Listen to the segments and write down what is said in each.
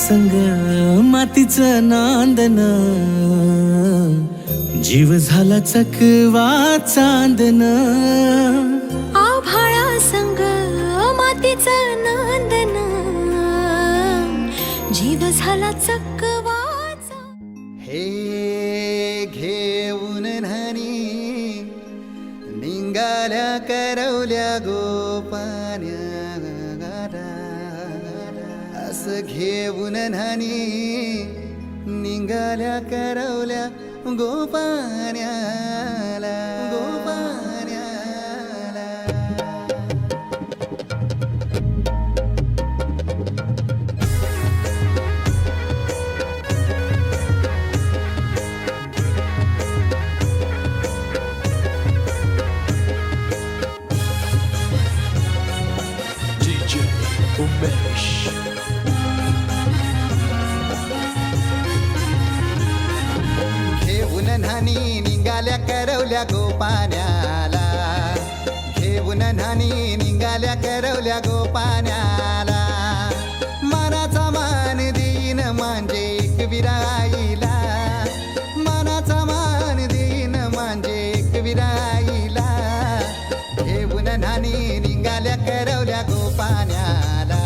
संग मातीचं नांदन, जीव झाला चकवा चांदन. आभाळा संग मातीचं नांदन, जीव झाला चकवाचा. हे घेऊन न्हाणी निंगाल्या करवल्या गोपान्या, असं घेऊन न्हाणी निंगाल्या करवल्या गोपान्याला, गोपान्याला. DJ Umesh. घेऊन न्हाणी निघाल्या करवल्या गोपान्याला, घेऊन न्हाणी निघाल्या करवल्या गोपान्याला. मानाचा मान देईन म्हणजे एक विराईला, मानाचा मान देईन म्हणजे एक विराईला. घेऊन न्हाणी निघाल्या करवल्या गोपान्याला,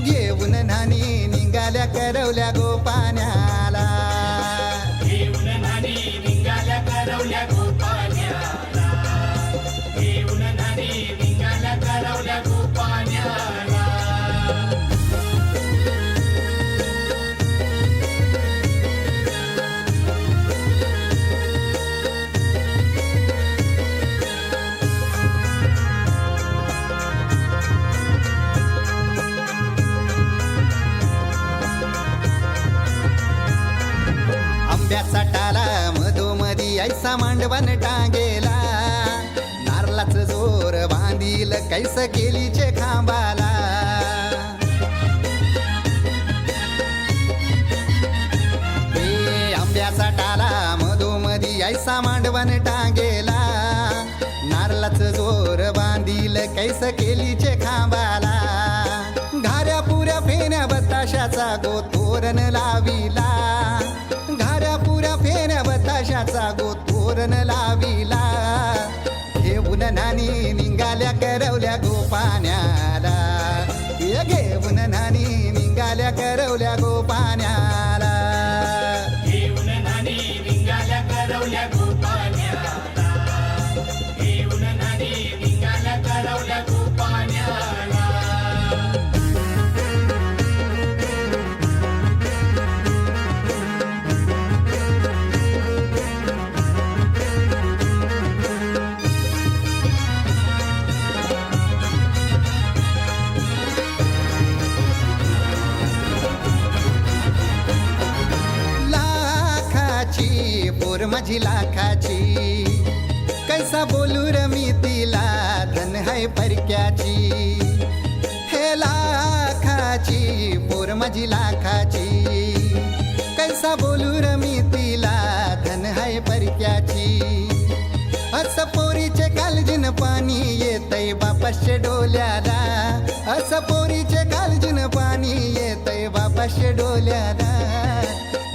घेऊन न्हाणी निघाल्या करवल्या गोपान्याला. घेऊन न्हाणी निघाल्या करवल्या गोपान्याला, घेऊन न्हाणी निघाल्या करवल्या गोपान्याला. आंब्याचा टाला मधोमधी ऐसा मांडवण टांगेला, नारळाच जोर बांधील कैस केलीचे खांबाला. हे आंब्याचा टाला मधोमधी ऐसा मांडवण टांगेला, नारळाच जोर बांधील कैस केलीचे खांबाला. घाऱ्या पुऱ्या फेण्या बताशाचा गोतोरण लाविला, घाऱ्या पुऱ्या फेण्या बताशाचा गोतोरण लाविला. घेऊन न्हाणी निघाल्या करवल्या गोपान्याला, घेऊन न्हाणी निघाल्या करवल्या गोपान्याला. घेऊन न्हाणी निघाल्या करवल्या गोपान्याला, घेऊन न्हाणी निघाल्या करवल्या गोपान्याला. पोर माझी लाखाची, कैसा बोलू र मी तिला धन है परक्याची. हे लाखाची पोर माझी लाखाची, कैसा बोलू र मी तिला धन है परक्याची. असं पोरीचे कालजीन पाणी येतय बापाशे डोल्याला, असं पोरीचे कालजीन पाणी येतय बापाशे डोल्याला.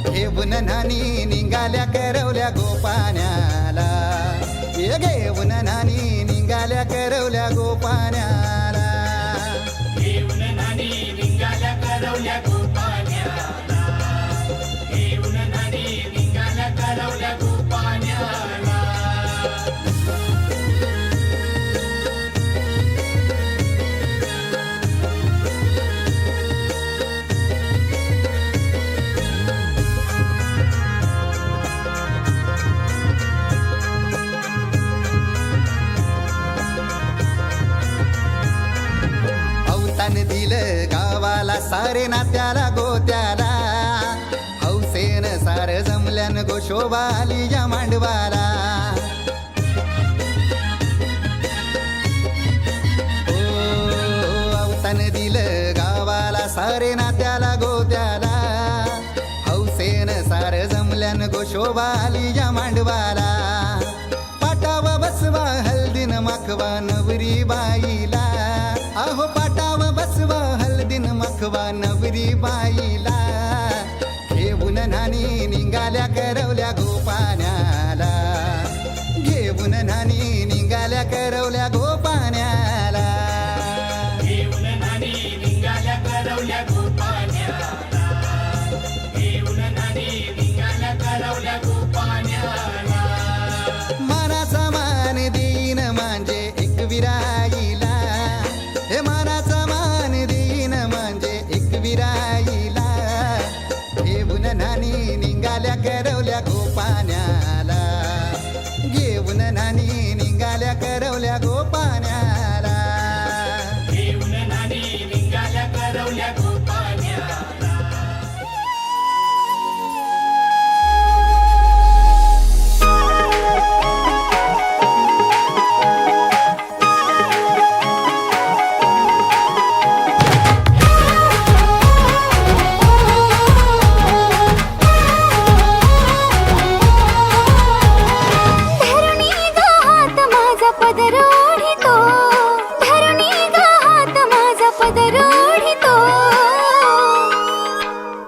घेऊन न्हाणी निघाल्या करवल्या गोपान्याला, घेऊन न्हाणी निघाल्या करवल्या गोपान्याला. घेऊन न्हाणी निघाल्या करवल्या गोपान्याला, घेऊन न्हाणी निघाल्या करवल्या गोपान्याला. दिलं गावाला सारे नात्याला गोत्याला, हौसेन सार जमल्यान गोशोभा आली या मांडवाला. ओ अवतान दिलं गावाला सारे नात्याला गोत्याला, हौसेन सार जमल्यान गोशोभा आली या मांडवाला. पाटावा बसवा हल्दीन माखवा नवरी बाईला, अहो पाटावा बसवा हल्दीन माखवा वाजवा नवरी बाईला, घेऊन नानी निघाल्या करवल्या गोपाण्याला, घेऊन नानी निघाल्या करवल्या गोपाण्याला. घेऊन नानी निघाल्या करवल्या गोपाण्याला, घेऊन नानी निघाल्या करवल्या गोपाण्याला. मानाचा मान देईन म्हणजे एक विराईला, हे मानाचा मान देईन म्हणजे एक विराईला, घेऊन नानी निघाल्या करवल्या गोपाण्याला, घेऊन नानी निघाल्या करवल्या गोपाण्याला. घेऊन नानी निघाल्या करवल्या गोपाण्याला. धरुणी गा हात माझा पदर ओढितो, धरुणी गा हात माझा पदर ओढितो.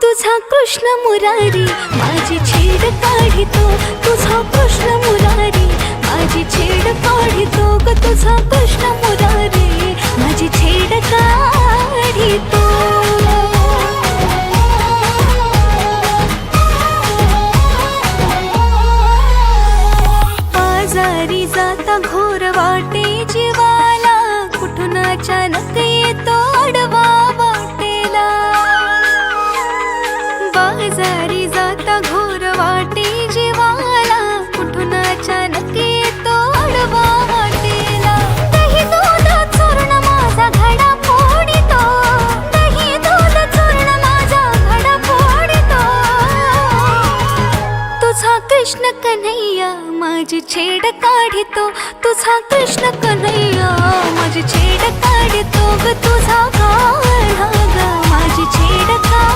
तुझा कृष्ण मुरारी माझी छेड काढितो, तुझा कृष्ण मुरारी माझी छेड काढितो ग, तुझा कृष्ण मुरारी माझी छेड काढितो. आजारी जाता घोर वाटे जीवाला, कुठून अचानक येतो अडवा वाटेला. बाजारी जाता घोर वाटे जीवाला, कुठून अचानक येतो अडवा वाटेला. दही दूध चूर्ण माझा घडा फोडितो, दही दूध चूर्ण माझा घडा फोडितो. तुझा कृष्ण कन्हैया माझी छेड काढितो, तुझा कृष्ण कन्हैया माझी छेड काढितो ग, तुझा काढा ग माझी छेड काढितो.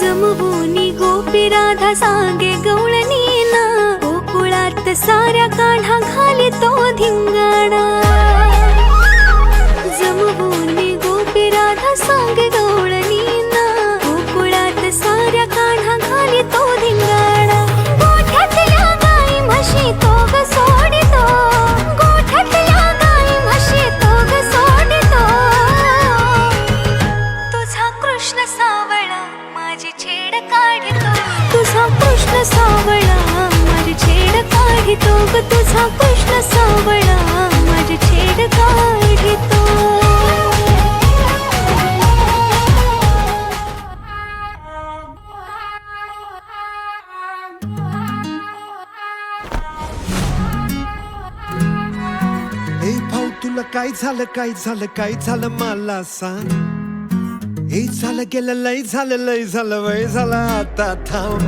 जमवूनी गोपी राधा सांगे गवळणीना, गोकुळात साऱ्या काढा घाली तो धिंगाणा. जमवूनी गोपी राधा सांगे गवळणीना, गोकुळात साऱ्या काढा घाली तो धिंगाणा. गोठ्यातल्या गाई म्हशी तो ग सोडितो, गोठ्यातल्या गाई म्हशी तो ग सोडितो. तुझा कृष्ण सावळा माझी छेड काढितो, तुझा कृष्ण सावळा माझी छेड काढितो ग, तुझा कृष्ण सावळा माझी छेड काढितो. ए भाऊ तुला काय झालं काय झालं काय झालं मला सांग. हे झालं गेलं लय झालं वय झालं आता थांब.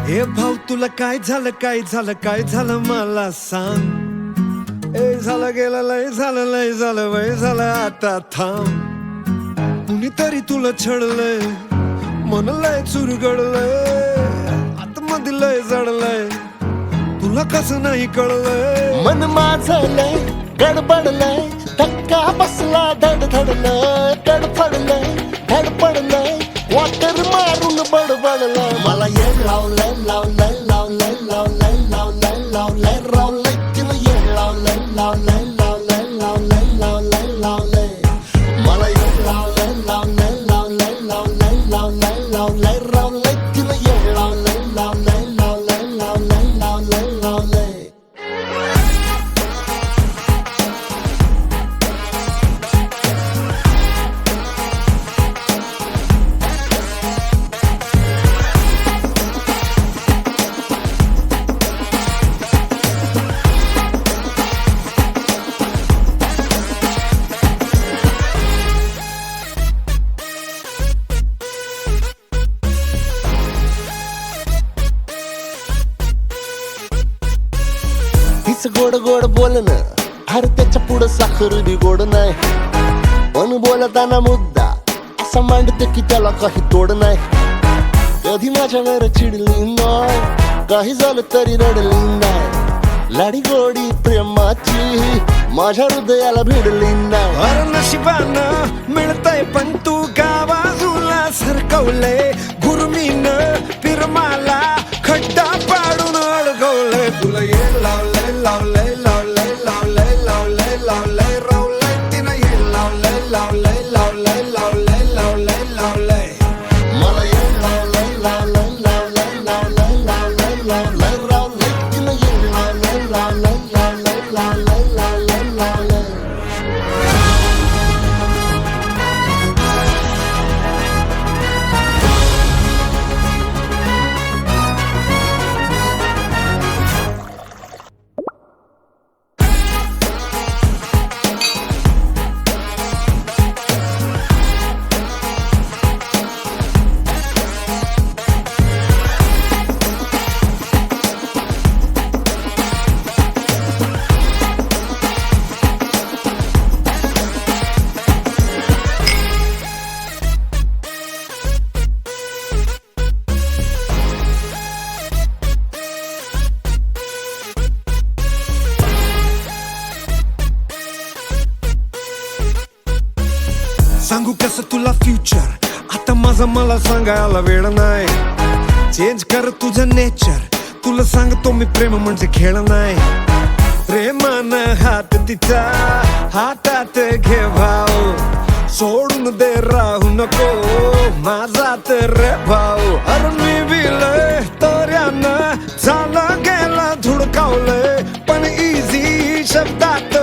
हे भाऊ तुला काय झालं काय झालं मला सांग. ए झालं गेलं लय झालं वय झालं आता थांब. कुणीतरी तुला छळलंय, मन लय चुरगडलंय, आतमध्ये लय जडलंय, तुला कसं नाही कळलंय. मन माझं लय गडबडलंय, धक्का बसला धडधडलंय, धडफडलंय धडपडलंय, वॉटर मारून बडबडलंय. मला येड लावलंय लावलंय लावलंय लावलंय लावलंय लावलंय रावलंय, तिला येड लावलंय लावलंय लावलंय लावलंय लावलंय लावलंय. मला येड लावलंय लावलंय लावलंय लावलंय लावलंय लावलंय रावलंय, तिला येड लावलंय लावलंय लावलंय लावलंय लावलंय लावलंय. बोलणं अरे त्याच्या पुढं साखर बी गोड नाही पण बोलताना मुद्दा असा मांडते की त्याला काही तोड नाही कधी माझ्यावर चिडली नाही काही झालं तरी रडली नाही लाडी गोडी प्रेमाची माझ्या हृदयाला भिडली नाही अरे नशिबानं मिळतंय पण तू गावाजूला सरकवलंय गुरमीनं पिरमाला खड्डा पाडून अडकवलंय तुला ये लावलंय लावलंय लावलंय लावलंय लावलंय लावलंय रावलंय तिनं ये लावलंय लावलंय लावलंय लावलंय लावलंय लावलंय मला ये लावलंय लावलंय लावलंय लावलंय लावलंय लावलंय रावलंय तिनं ये लावलंय लावलंय लावलंय लावलंय लावलंय लावलंय सांगू कसं तुला फ्युचर आता माझा मला सांगायला वेळ नाही चेंज कर तुझं नेचर तुला सांगतो मी प्रेम म्हणजे खेळ नाही प्रेमानं हात तिचा हातात घे भाऊ सोडून दे राहू नको माझा तर भाऊ अरे मी बिलय तऱ्यानं झालं गेला धुडकावलंय पण इझी शब्दात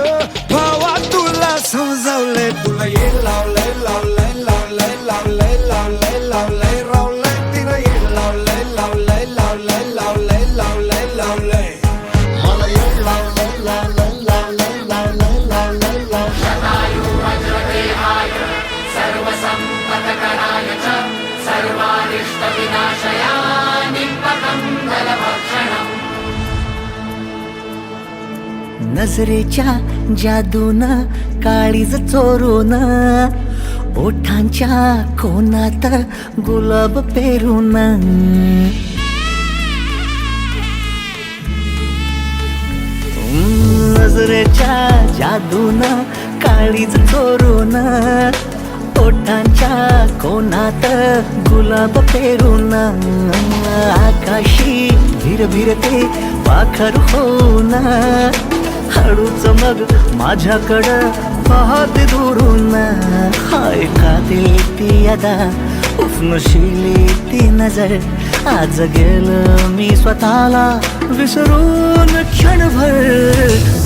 भावा तुला समजावलंय तुला ये लावलंय लावलंय लावलंय लावलंय लावलंय लावलंय रावलंय तिनं ये लावलंय लावलंय लावलंय लावलंय लावलंय लावलंय मला ये लावलंय लावलंय लावलंय लावलंय लावलंय लावलंय नजरेच्या जादून काळीज चोरून ओठांच्या कोणात गुलाब पेरून नजरेच्या जादून काळीज चोरून ओठांच्या कोणात गुलाब पेरून आकाशी भिरभिरते पाखर होऊन हळूच मग माझ्याकडं पाहते दुरून हाय खाते ती अदा उफनशिली ती नजर आज गेलं मी स्वतःला विसरून क्षणभर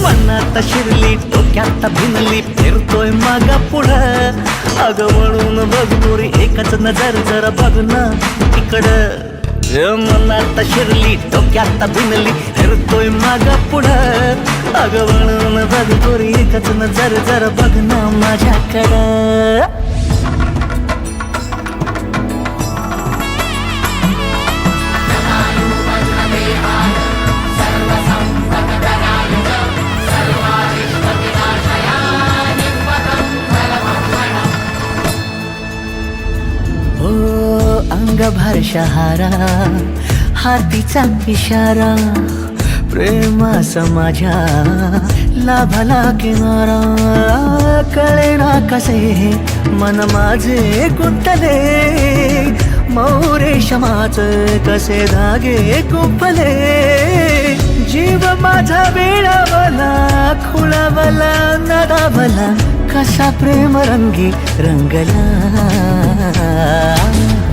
मनात शिरली डोक्यात भिनली फिरतोय मागा पुढं अगं म्हणून बघ गोरी एकच नजर जरा बघ ना इकडं मनात शिरली डोक्यात भिनली फिरतोय मागा पुढं अगं म्हणून बघ गोरी एकच नजर जरा बघ ना माझ्याकडं अंगभर शहारा हातीचा इशारा प्रेमाचा माझ्या लाभला किनारा कळेना कसे मन माझे गुंतले मौरेशमाच कसे धागे गुंफले जीव माझा वेळावला खुळावला नदावला कसा प्रेम रंगी रंगला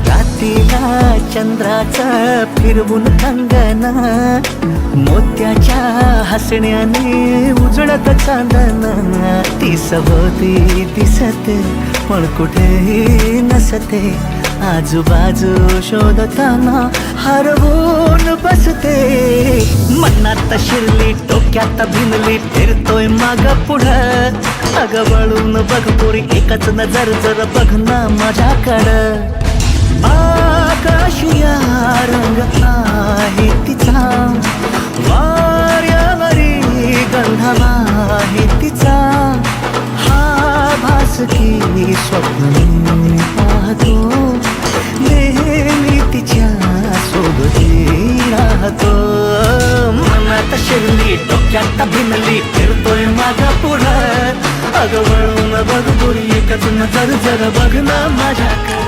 रात्रीला चंद्राचा फिरवून कंगना मोत्याच्या हसण्याने उजळत चांदणा ती सभोवती दिसते पण कुठेही नसते आजूबाजू शोधताना हरवून बसते मनात शिरली डोक्यात भिनली फिरतोय माग पुढं अगं वळून बघ पोरी एकच नजर जर बघ ना माझ्याकडं आकाशिया रंग आहे तिचा वाऱ्यावरी गंध हवा आहे तिचा हा भास की स्वप्न मी पाहतो नेहमी तिच्या सोबती राहतो मनात शिरली डोक्यात भिनली फिरतोय माझा पुढं अगं वळून बघ गोरी एकच नजर जर बघ ना माझ्याकडे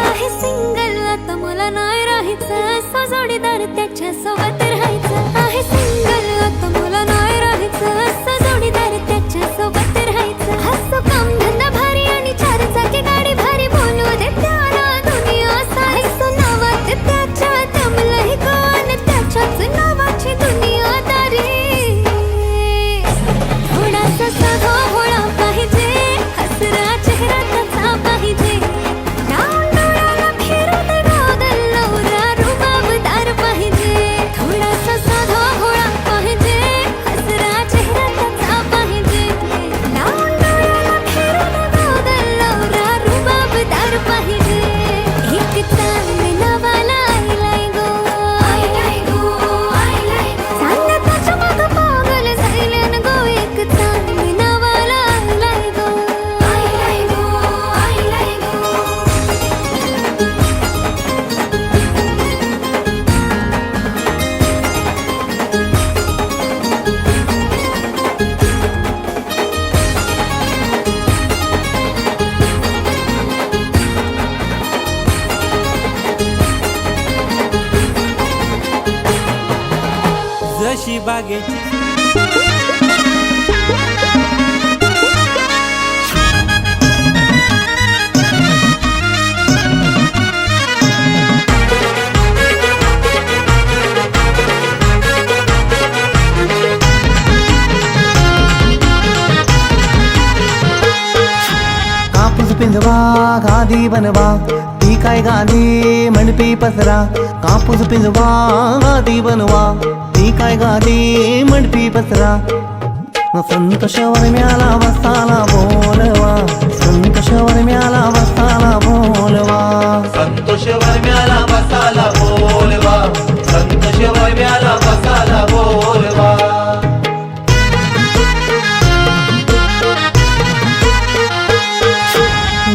आहे सिंगल आता मला नाही राहायचं असं जोडीदार त्याच्या सोबत राहायचं आहे सिंगल आता मला नाही राहायचं असं जोडीदार त्याच्या सोबत राहायचं हसतो काम धंदा भारी आणि चार चाकी गाडी भारी बोलू दे त्याला दुनिया सायसो नावात त्याच्या दमलंही कोण त्याच्याच नावाची दुनियादारी थोडासा साधा भोळा पाहिजे हसरा चेहरा त्याचा पाहिजे लाल डोळ्याला फिरत गादल नवरा रुबाबदार पाहिजे थोडासा साधा भोळा पाहिजे हसरा चेहरा त्याचा पाहिजे लाल डोळ्याला फिरत गादल नवरा रुबाबदार पाहिजे एक चांगला वाला आईलाय गो चांगला त्याच्या मागं पागल झाल्यान गो एक चांगला वाला आईलाय गो जशी बागेची कापूस पिंजवा गादी बनवा ती काय गादी मंडपी पसरा कापूस पिंजवा गादी बनवा ती काय गादी मंडपी पसरा संतोष वरम्याला वसाला बोलवा संतोष वरम्याला वसाला बोलवा संतोष वरम्याला वसाला बोलवा संतोष वरम्याला वसाला बोलवा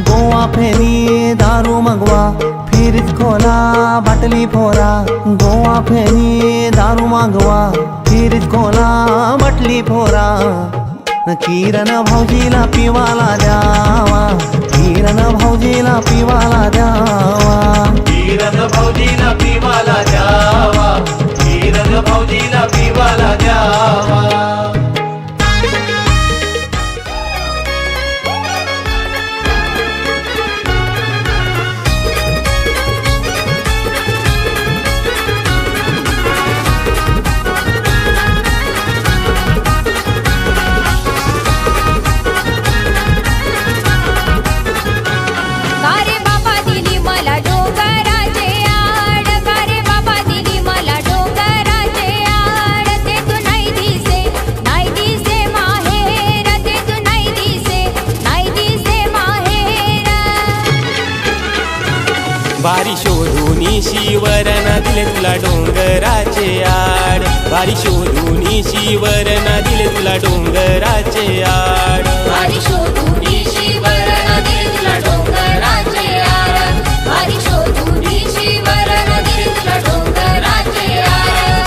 गोवा फेरी दारू मगवा फिरीत खोला बाटली फोरा गोवा फेरी दारू मागवा फिरीत खोला बाटली फोरा किरण भाऊजीला पिवाला द्यावा किरण भाऊजीला पिवाला द्यावा किरण भाऊजीला पिवाला द्यावा किरण भाऊजीला पिवाला द्यावा कारे बाबा दिली मला डोंगराचे आड कारे बाबा दिली मला डोंगराचे आड ते तू नाही दिसे माहेर ते तू नाही दिसे माहेर बारी शोधून शिवरना दिले तुला डोंगराचे आड बारी शोधून शिवरना दिले तुला डोंगराचे आड वारी शोधून शिवरना दिले तुला डोंगराचे आड वारी शोधून शिवरना दिले तुला डोंगराचे आड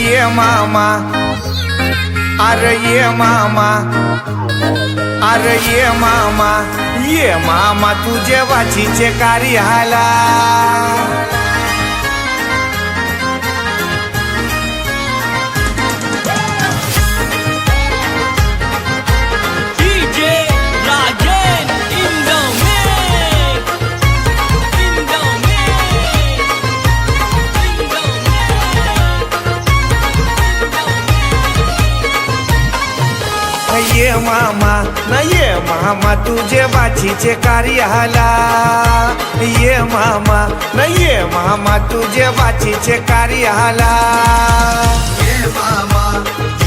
ये मामा अरे ये मामा अरे ये मामा तुझे वाचीचे कार्य हाला ये मामा न ये मामा तुझे बाचीचे कार्याला ये मामा न ये मामा तुझे बाचीचे कार्याला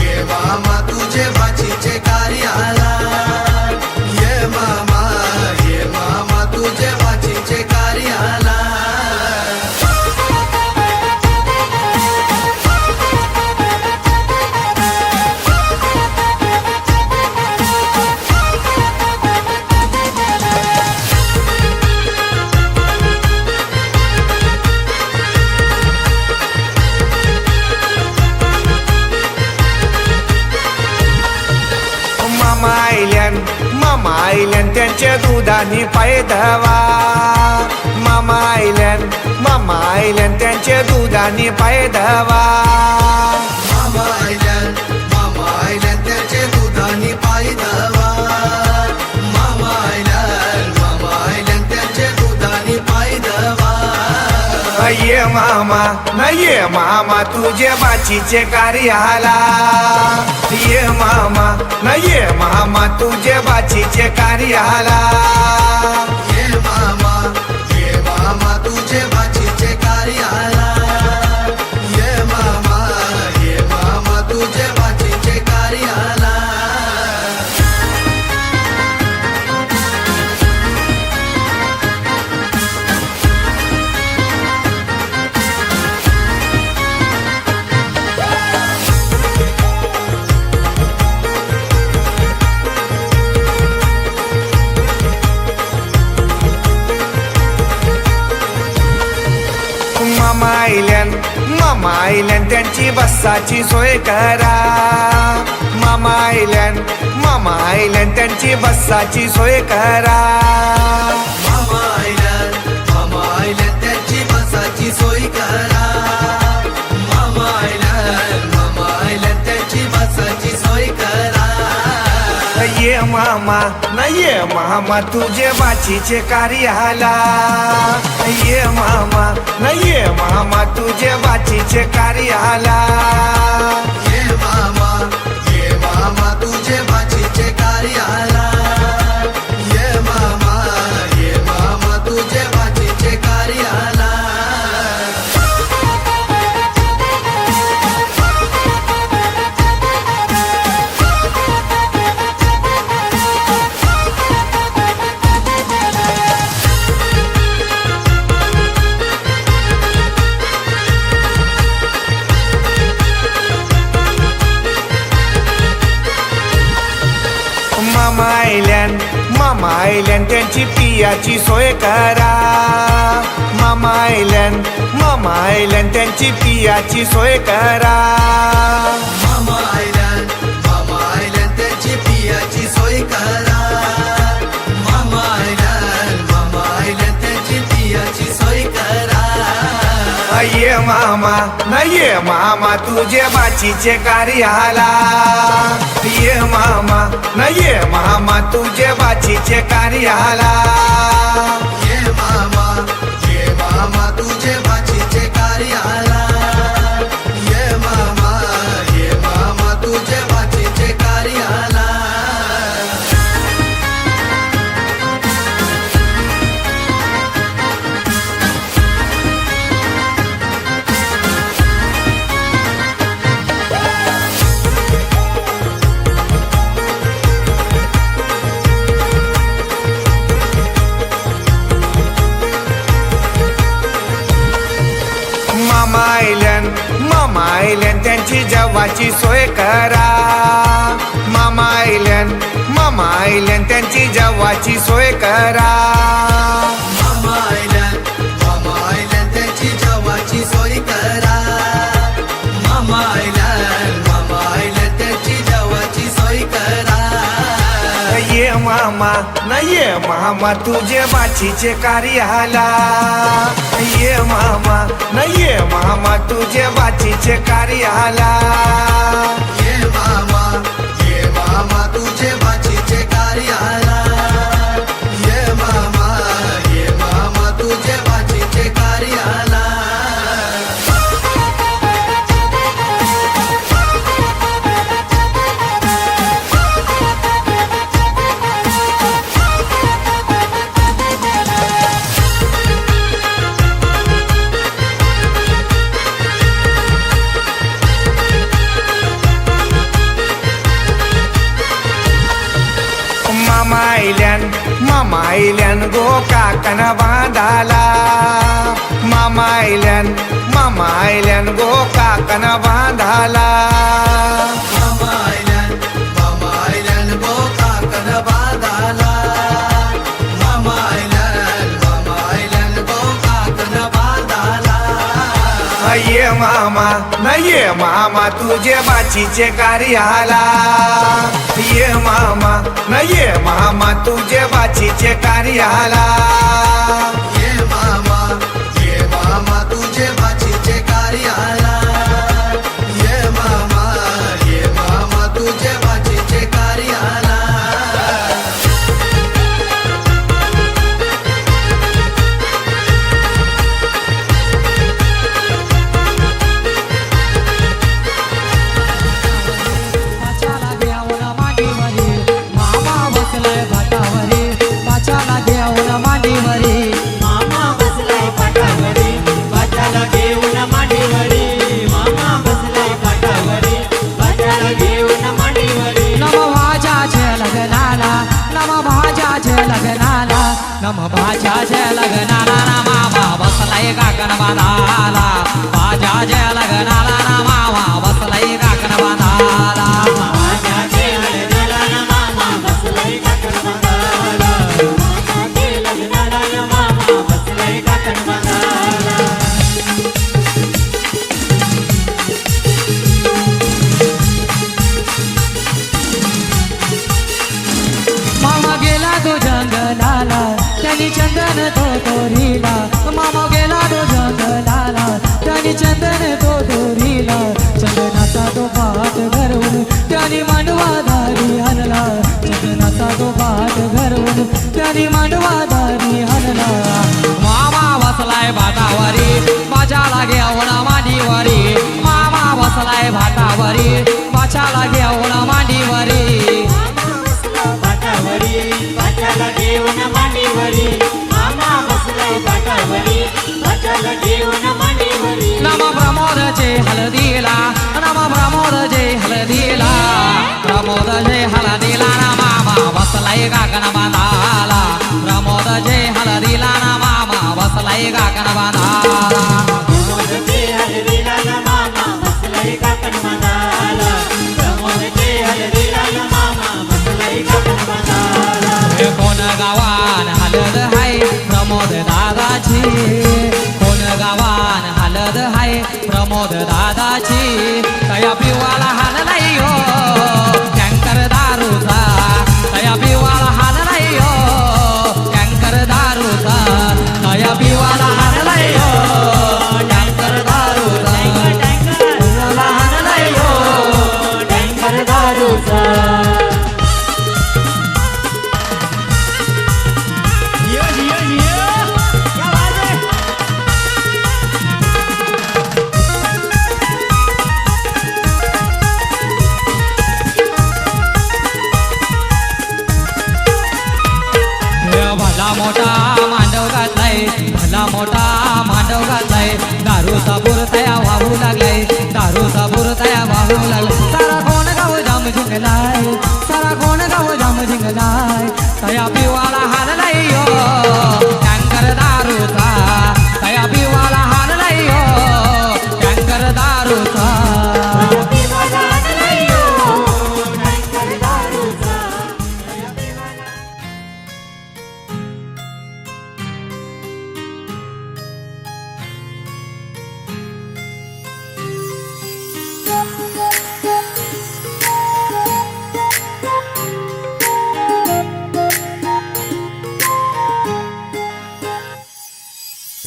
ये मामा तुझे बाचीचे कार्याला ये मामा तुझे बाचीचे कार्याला मामा आईल्यान त्यांच्या दुधानी पाय धवा मामा आईल्यान त्यांच्या दुधानी पाय धवा मामा आयल्यान त्याचे दुधानी पायी धावा मामा आयल्यान त्याचे दुधानी पायी धावा ये मामा न ये मामा तुझे बाचीचे कार्याला ये मामा न ये मामा तुझे बाचीचे कार्याला ये मामा तुझे बाचीचे कार्याला ये मामा तुझे बाचीचे कार्याला मामा आईल्यान त्यांची बसाची सोय करा मामा आईल्यान त्यांची बसाची सोय करा मामा आयल्यान त्याची बसाची सोय करा मामा आयल्यान त्याची बसाची सोय करा ये मामा न ये मामा तुझे बाचीचे कार्याला ये मामा न ये मामा तुझे बाचीचे कार्याला ये मामा तुझे बाचीचे कार्याला ये मामा तुझे बाचीचे कार्याला मामा आईल्यान त्यांची पियाची सोय करा मामा आईल्यान त्यांची पियाची सोय करा मामा आयल्यान त्याची पियाची सोय करा मामा आयल्यान त्याची पियाची सोय करा ये मामा न ये मामा तुझे बाचीचे कार्याला ये मामा न ये मामा तुझे बाचीचे कार्याला ये मामा तुझे बाचीचे कार्याला ये मामा तुझे बाचीचे कार्याला मामा आईल्यान त्यांची जेवाची सोय करा मामा आईल्यान त्यांची जेवाची सोय करा मामा आयल्यान त्याची जेवाची सोय करा मामा आयल्यान त्याची जेवाची सोय करा ये मामा न ये मामा तुझे बाचीचे कार्याला ये मामा न ये मामा तुझे बाचीचे कार्याला ये मामा तुझे बाचीचे कार्याला ये मामा तुझे बाचीचे कार्याला मामा आईल्यान गो काकन बांधाला मामा आईल्यान गो काकन बांधाला मामा आईल्यान गो काकन बांधाला मामा आईल्यान गो काकन बांधाला ये मामा तुझे बाचीचे कार्याला ये मामा तुझे बाचीचे कार्याला ये मामा तुझे बाचीचे कार्याला ये मामा तुझे बाचीचे कार्याला नम भाज्याच्या लग्नाला ना मामा बसलाय काकण बांधाला भाज्याच्या लग्नाला ना मामा बसलाय काकण बांधाला भाज्याच्या लग्नाला ना मामा बसलाय काकण बांधाला भाज्याच्या लग्नाला ना मामा बसलाय काकण बांधाला मामा गेला तो जंगलाला त्यांनी चंदन तो तोरीला मामा गेला तो जंगलाला त्यांनी चंदन तो तोरीला चंदनाचा तो पाठ घरवून त्यांनी मांडवा दारी हलला चंदनाचा तो पाठ घरवून त्यांनी मांडवा दारी हलला मामा बसलाय भातावरी बाजाला घेऊन मांडीवरी मामा बसलाय भातावरी बाचाला घेऊन मांडीवरी बाचाला घेऊन मांडीवरी मामा बसलाय बाटावरी बाचाला घेऊन मांडीवरी नम प्रमोद जय हळदीला नम प्रमोद जय हळदीला प्रमोद जय हळदीला ना मामा बसलाय काकण बांधाला प्रमोद जय हळदीला ना मामा बसलाय काकण बांधाला प्रमोद जय हळदीला ना मामा बसलाय काकण बांधाला प्रमोद जय हळदीला ना मामा बसलाय काकण बांधाला कोण गावान हलद हाय प्रमोद दादाची कोण गावान हलद हाय प्रमोद दादाची तया पिवाला हाल नाही हो टँकर दारूचा तया पिवाला हाल नाही हो टँकर दारूचा तया पिवाला हाल नाही हो टँकर दारूचा पिवाला हाल नाही हो टँकर दारूचा भला मोठा मांडव घातलाय भला मोठा मांडव घातलाय दारूचा बुर तया वाहू लागलाय दारूचा बुर तया वाहू लागलाय सारा कोण गाव जाम जिंकलाय सारा कोण गाव जाम जिंकलाय तया पिवाला हाल नाही हो टँकर दारूचा तया पिवाला हाल नाही हो टँकर दारूचा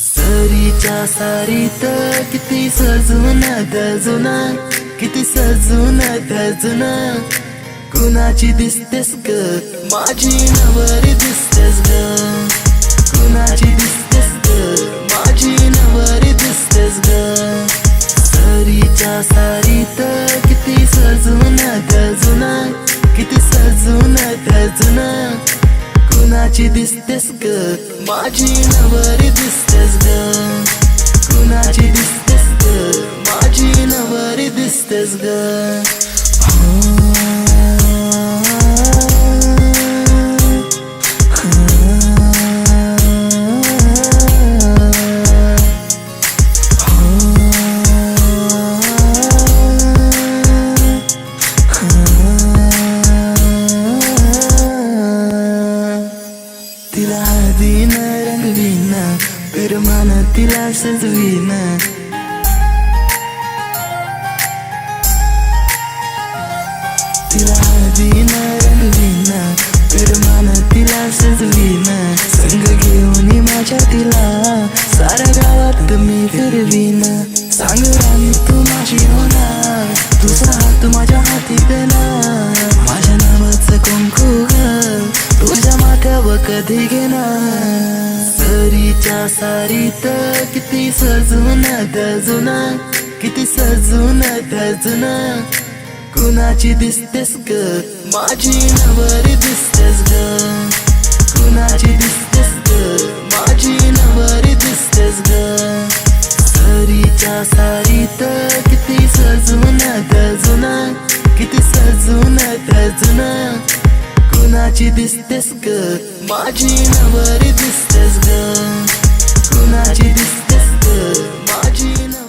सरीच्या सारीत किती सजून गजुना किती सजून गजुना कुणाची दिसतेस ग माझी नवरी दिसतेस ग कुणाची दिसतेस ग माझी नवरी दिसतेस ग सरीच्या सारीत किती सजून गजुना किती सजून गजुना कुणाची दिसतेस ग माझी नवरी दिसतेस ग कुणाची दिसतेस ग माझी नवरी दिसतेस ग सजवीन तिला हळदीन रंगवीन पिरमान तिला सजवीन संग घेऊन माझ्या तिला साऱ्या गावात मी फिरवीन सांग राणी तू माझी होणार तुझा हात माझ्या हाती देणार माझ्या नावाचं कुंकू ग तुझ्या माथ्यावर कधी घेणार सरीच्या सारीत किती सजून दजुना किती सजून दजुना कुणाची दिसतेस ग माझी नवरी दिसतेस ग कुणाची दिसतेस ग माझी नवरी दिसतेस ग सरीच्या सारीत किती सजून दजुना किती सजून दजुना कुणाची दिसतेस ग माझी नवरी दिसतेस ग कुणाची दिसतेस ग माझी नवरी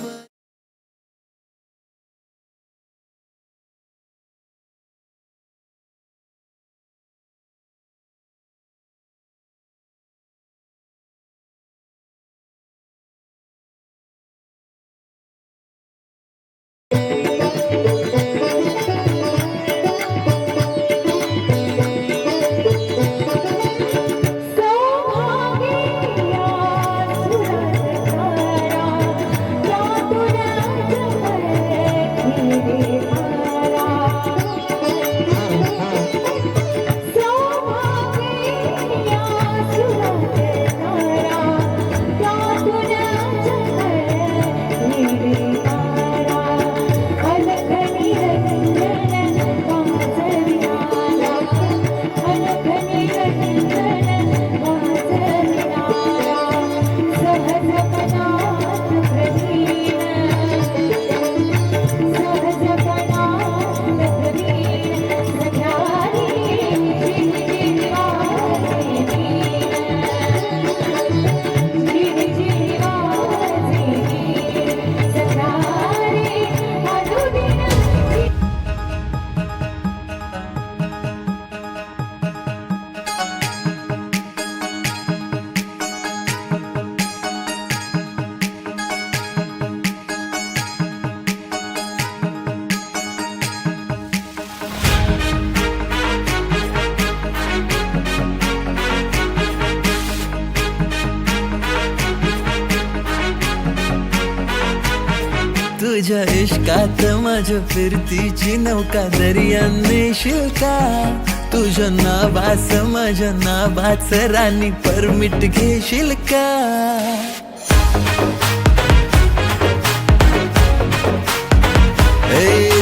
तुझ्या इश्कात माझ्या फिरतीची नौका दर्यान नेशील का तुझ्या नावास माझ्या नावाच राणी परमिट घेशील का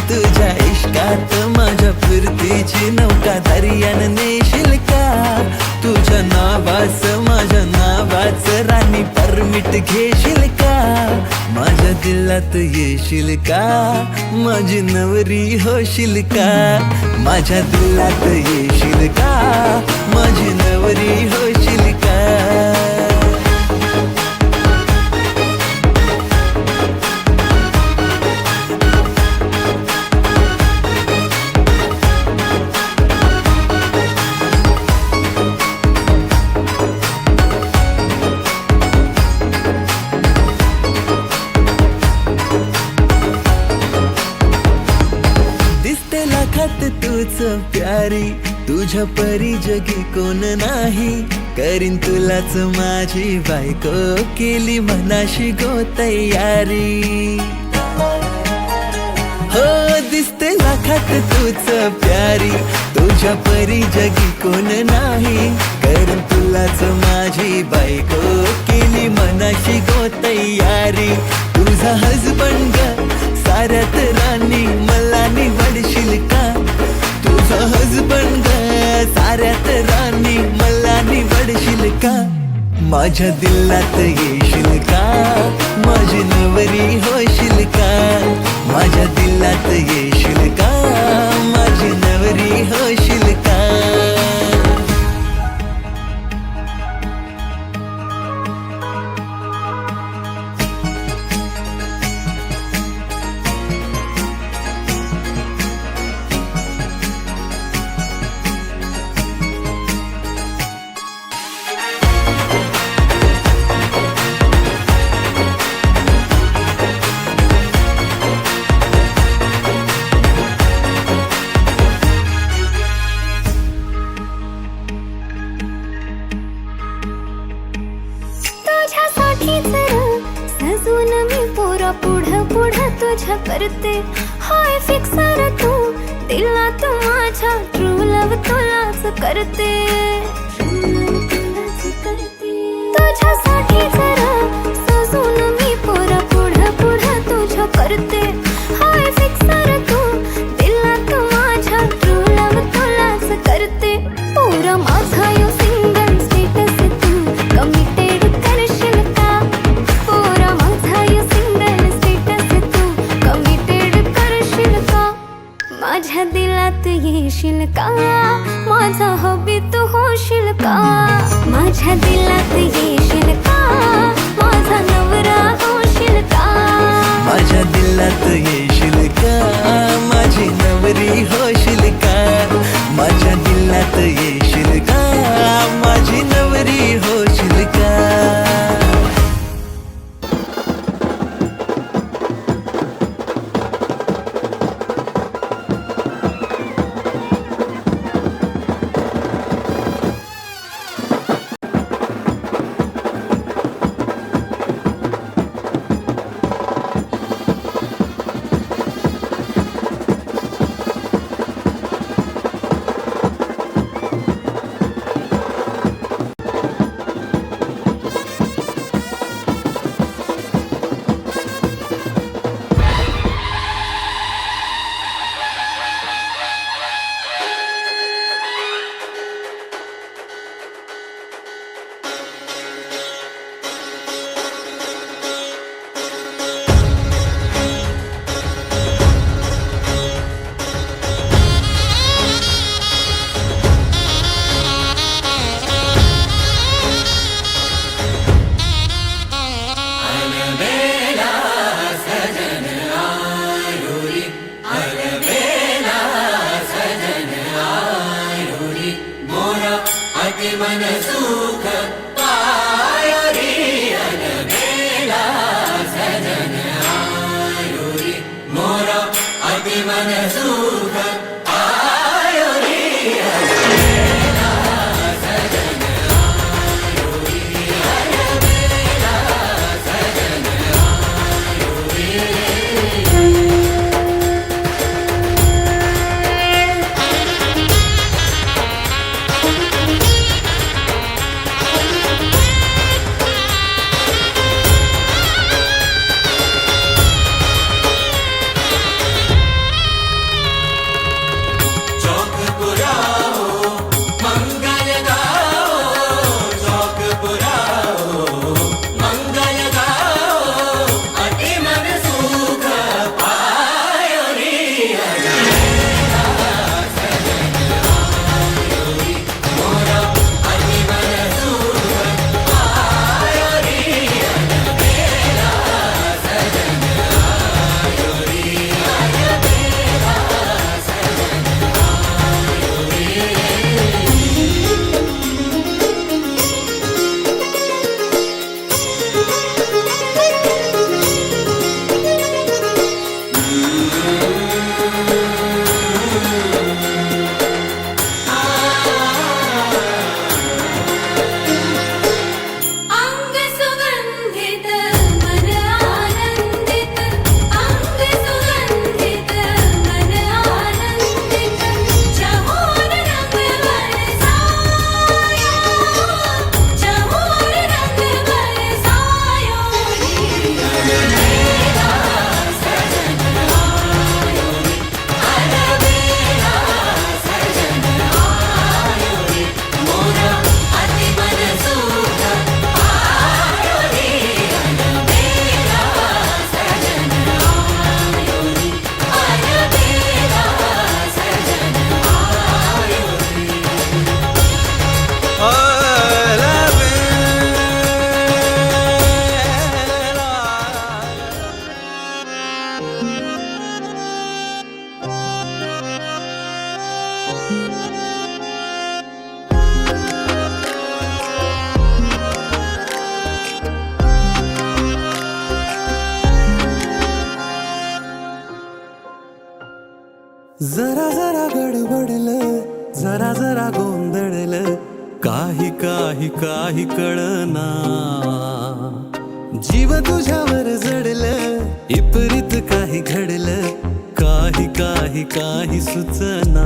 तुझ्या इश्कात माझ्या फिरतीची नौका दर्यान नेशील का तुझ्या नावास माझ्या नावाच राणी परमिट घेशील का माझ्या दिलात येशील का माझी नवरी होशील का माझ्या दिलात येशील का माझी नवरी होशील का तूच प्यारी तुझ्या परी जगी कोण नाही करीन तुलाच माझी बायको केली मनाशी गो तयारी हो दिसते लाखात तूच प्यारी तुझ्या परी जगी कोण नाही करीन तुलाच माझी बायको केली मनाशी गो तयारी तुझा हजबंड साऱ्यात राणी मला निवडशील का तुझा हजबंड साऱ्यात राणी मला निवडशील का माझ्या दिलात येशील का माझी नवरी होशील का माझ्या दिलात येशील का माझी नवरी होशील का करते. हाय फिक्सर तू दिला तू माझ्या ट्रू लव तुलाच करते. तुझ्यासाठी जरा सजून मी पुढं पुढं पुढं तुझ्या करते. हाय फिक्सर तू दिला तू माझ्या ट्रू लव तुलाच करते. पुरा माझा यो सिंगल स्टेटस तू कमिटेड करशील का. पुरा माझा यो सिंगल स्टेटस तू कमिटेड करशील का. माझ्या दिलात येशील का. माझा हबी तू होशील का. माझ्या दिलात येशील का. माझा नवरा होशील का. माझ्या दिलात येशील का. माझी नवरी होशील का. माझ्या दिलात येशील का. माझी नवरी होशील का. जरा जरा गडबडलं, जरा जरा गोंधळलं, काही काही काही कळना. जीव तुझ्यावर जडलं, विपरीत काही घडलं, काही काही काही सुचना.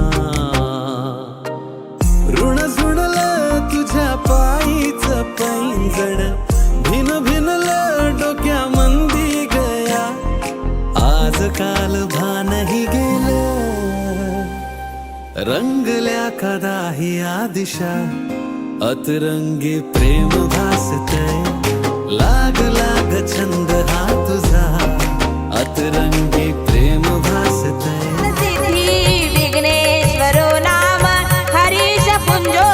ऋण जुळलं तुझ्या पायीच पैंजण, भिन भिनलं डोक्या मंदी गया. आज काल भानही गेलं, रंगल्या कदाही दिशा. अतरंगी प्रेम भासतय, लाग लाग छंद हा तुझा. अतरंगी प्रेम भासतय. सिद्धी विघ्नेश्वरो नाम हरीश पुंजो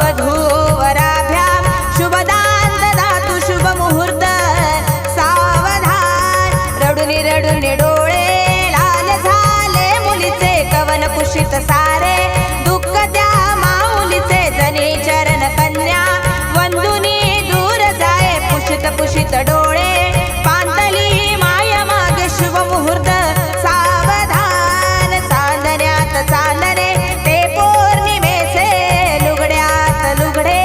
वधूवराभ्याम शुभदान ददातु शुभ मुहूर्त सावधान. रडुनी रडुनी डोळे लाल झाले मुलीचे, कवन कुशित सारे दुःख त्या माऊलीचे. जनी चरण कन्या वंदुनी दूर जाए, पुषित पुषित डोळे पांतली माय मागे शुभ मुहूर्त सावधान. चांदण्यात चांदणे ते पौर्णिमेचे, लुगड्यात लुगडे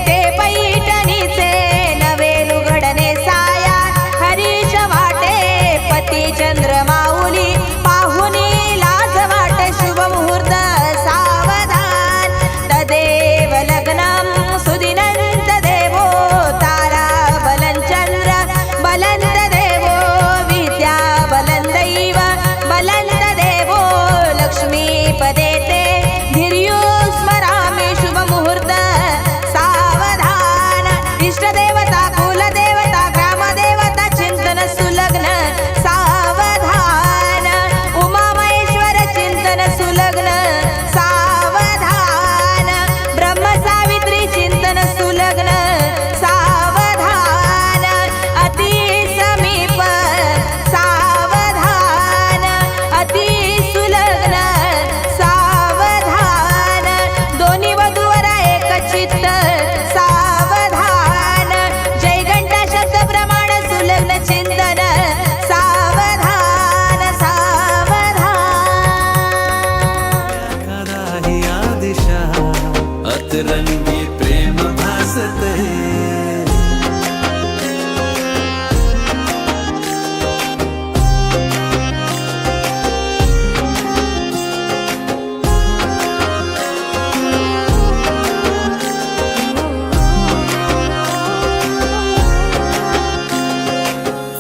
ते पैठणीचे. नवे लुगडने साया हरीश वाटे, पती चंद्र माऊली पाहुनी लाज वाटे. शुभ मुहूर्त सावधान. तदेव लग्नम सुदिनंत देवो, तारा बलन चंद्र बलंत देवो. विद्या बलन दैव बलंत देवो, लक्ष्मी पदेते धीर्यो स्मरामि. शुभ मुहूर्त सावधान. इष्टदेवता कुलदेवता ग्रामदेवता चिंतन सुलग्न सावधान. उमा महेश्वर चिंतन सुलग्न सावधान. ब्रह्म सावित्री चिंतन सुलग्न सावधान. अति समीप सावधान. अति सुलग्न सावधान. दोन्ही वधूवर एक चित्त सावधान. जय घंटा शब्द प्रमाण सुलग्न चिंतन सावधान सावधान. कदाही दिशा, अतरंगी प्रेम भासतय.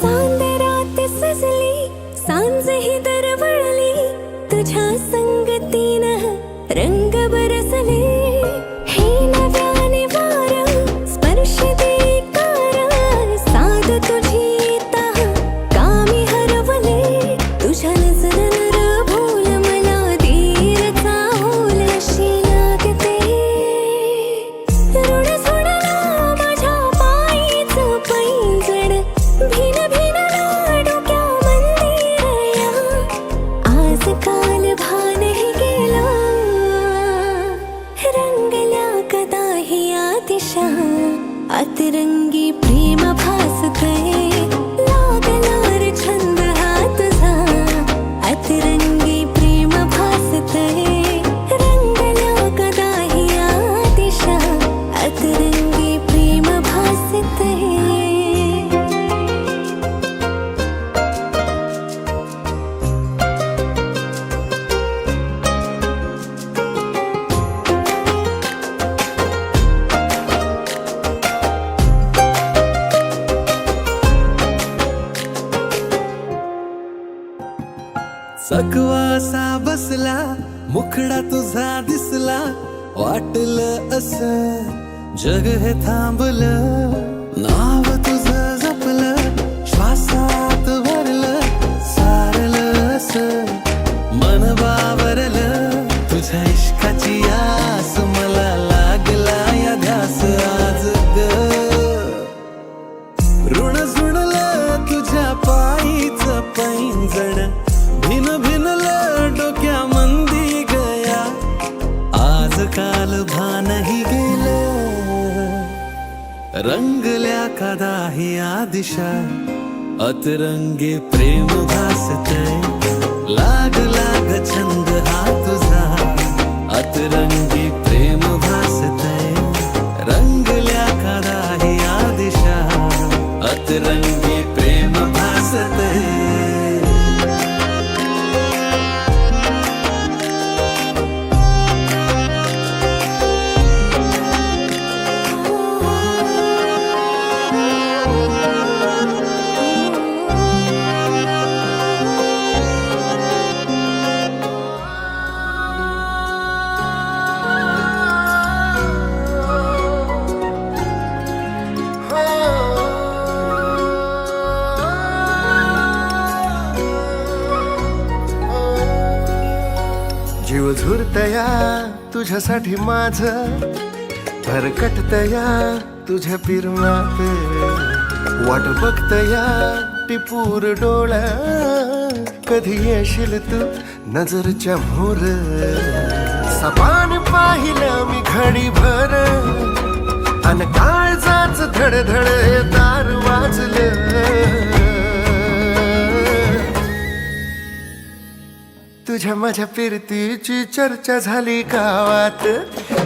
चांदरात सजली सांज ही दरवळली, तुझ्या संगतीनं रंग बरसले. हे नव्याने वार स्पर्श देकार, साध तुझी येता कामी हरवले. तुझ्या नजरनं भूल मला धीर चावल अशी लागते. ऋण सोडला माझ्या पायीचं पैंजण, भिन भिनला डोक्या मंदिरया. आज काल भानही गेला, रंगल्या कदाही दिशा. अतरंगी प्रेम भासतय, लागला रे छंद हा तुझा. अतरंगी प्रेम भासतय, रंगल्या कदाही दिशा. अतरंगी प्रेम भासतय. चकवासा बसला, मुखडा तुझा दिसला. वाटलं असं जग हे थांबलं, नाव तुझं जपलं, श्वासात भरलं. सारलं असं मन बावरलं, तुझ्या इश्काची आस मला लागला या ध्यास. आज ग ऋण जुळलं तुझ्या पायीच पैंजण, भिन भिनलं डोक्या मंदी गया. आज काल भानही गेलं, रंगल्या कदाही दिशा. अतरंगी प्रेम भासतय, लाग लाग छंद हा तुझा. अतरंगी प्रेम भासतय, रंगल्या कदाही दिशा. अत रंगी प्रेम भासते. जीव झुरतया तुझ्यासाठी माझ भरकटतया तुझ्या पिरणात वाट बघतया टिपूर डोळा कधी येशील तू नजरच्या मोर सपान पाहिलं मी घडी भर अन काळजाच धडधड दार वाजलं तुझ्या माझ्या फिरतीची चर्चा झाली गावात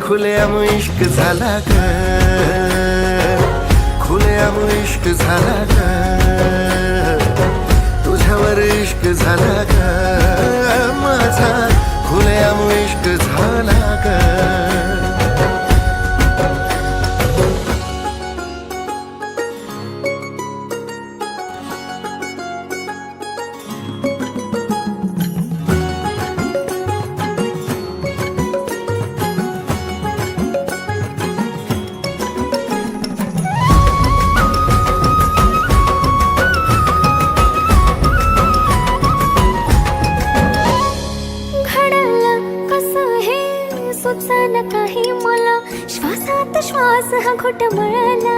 खुलेआम इश्क झाला ग खुलेआम इश्क झाला ग तुझ्यावर इश्क झाला ग माझा खुलेआम इश्क झाला ग सुचना काही मला श्वासात श्वास हा घुटमळला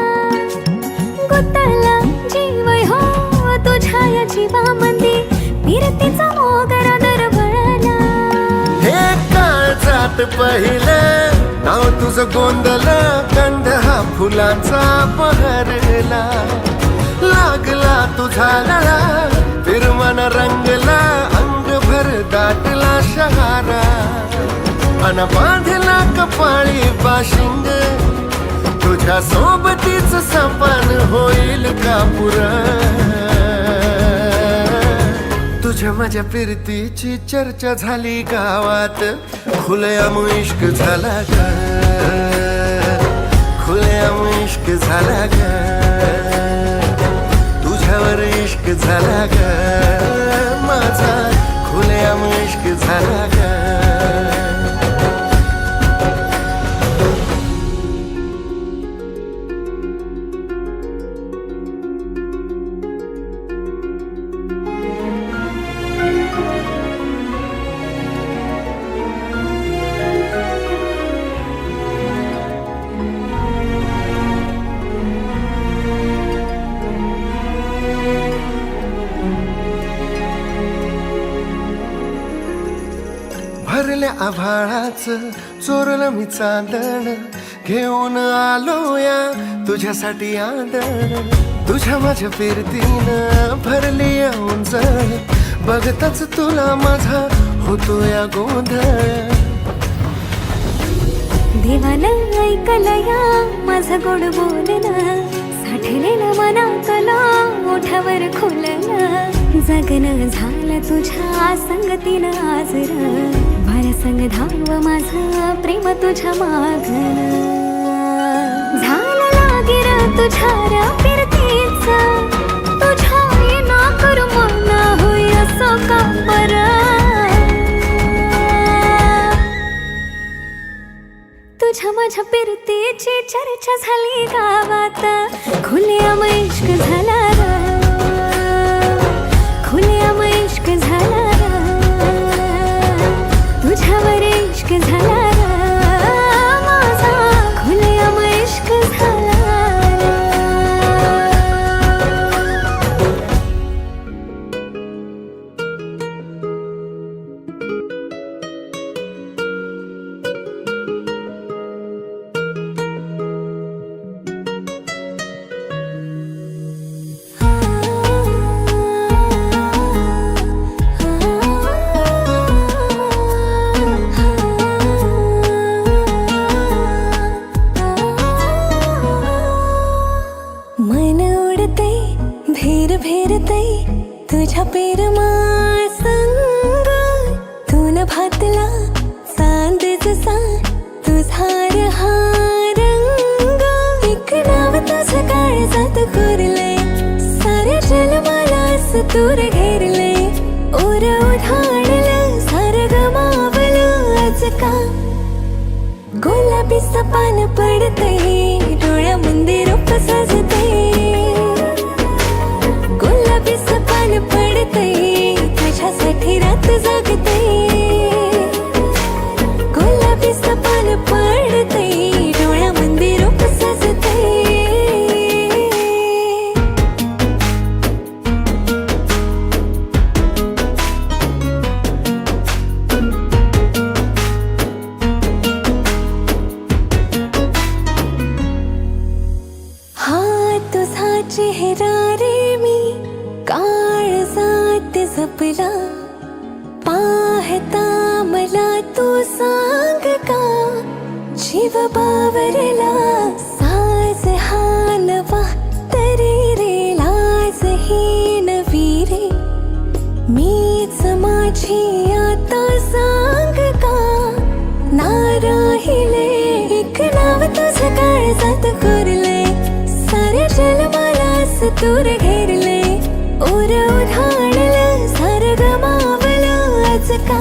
गुतला जीव हो तुझ्या या जीवामध्ये फिरतीचा मोगरा दरवळला हे काळजात पहिलं नाव तुझं गोंधलं गंध हा फुलांचा बहरला लागला तुझा गळा फिरमन रंगला अंगभर दाटला शहारा अन बांधला कपाळी बाशिंग तुझ्या सोबतीच सपान होईल का पुरा तुझ्या माझ्या फिरतीची चर्चा झाली गावात खुलेआम इश्क झाला ग खुलेआम इश्क झाला ग तुझ्यावर इश्क झाला ग माझा खुलेआम इश्क झाला ग भरल्या आभाळाच चोरलं मी चांदण घेऊन आलो या तुझ्यासाठी आंदण तुझ्या माझ्या फिरतीनं भरली येऊन जळ बघताच तुला माझा होतो या गोंधळ देवानं ऐकलं या माझं गोड बोलणं साठलेलं मनातला ओठावर खोललं जगणं झालं तुझ्या संगतीनं आज भार संग धाव माझं प्रेम तुझ्या माग झालं लागेर तुझ्या फिरतीच तुझ्या ना कर मना होय असं का तुझ्या माझ्या फिरतीची चर्चा झाली गावात खुलेआम इश्क झाला खुलेआम इश्क झाला तुझ्यावर इश्क झाला माझा खुलेआम इश्क झाला दूर घेरले ओर उधाणलं सार गमावलं आज का गुलाबी पान पडते डोळ्यामध्ये रूप सजते गुलाबी पान पडते तुझ्यासाठी रात जागते गुलाबी पान पडते डोळ्यामध्ये रूप सजते चेहरा रे मी काळजात जपला पाहता मला तू सांग का जीव बावरला साज हा नवा तरी रे लाज ही नवी रे मीच माझी आता सांग का ना राहिले एक नाव तुझं काळजात कोरले सारे जन्माला दूर घेरले ओर उधाणलं सार गमावलं आज का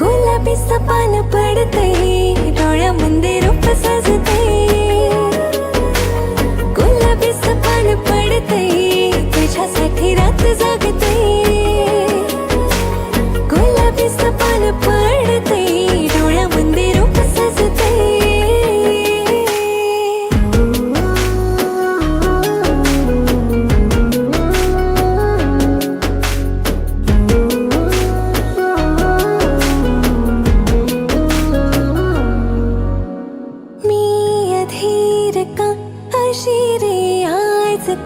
गुलाबी पान पडते डोळ्यामध्ये रूप सजते गुलाबी पान पडते तुझ्यासाठी रात जागते गुलाबी पान पडते डोळ्यामध्ये रूप सजते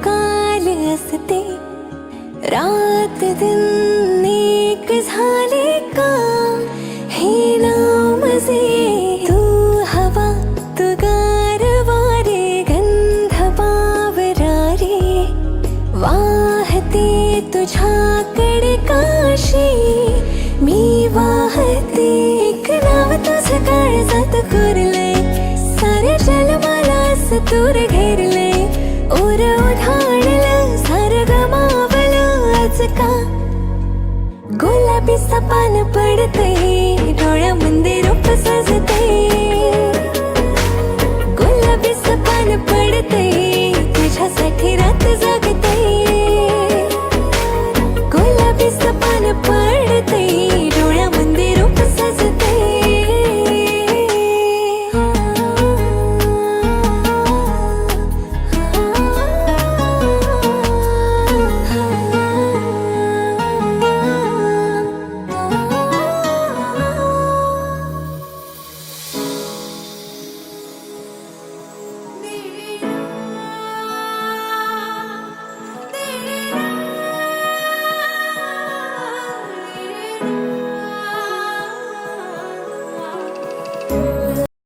काल असते रात दिन एक झाले का हे नाव मजे तू हवा तू गारवा रे गंध बावरा रे वाहते तुझ्याकडे काशी मी वाहते एक नाव तुझं काळजात कोरले सारे जन्माला दूर घेरले ओर उधाणलं सार गमावलं आज का गुलाबी पान पडते डोळ्यामध्ये रूप सजते गुलाबी पान पडते तुझ्यासाठी रात जाग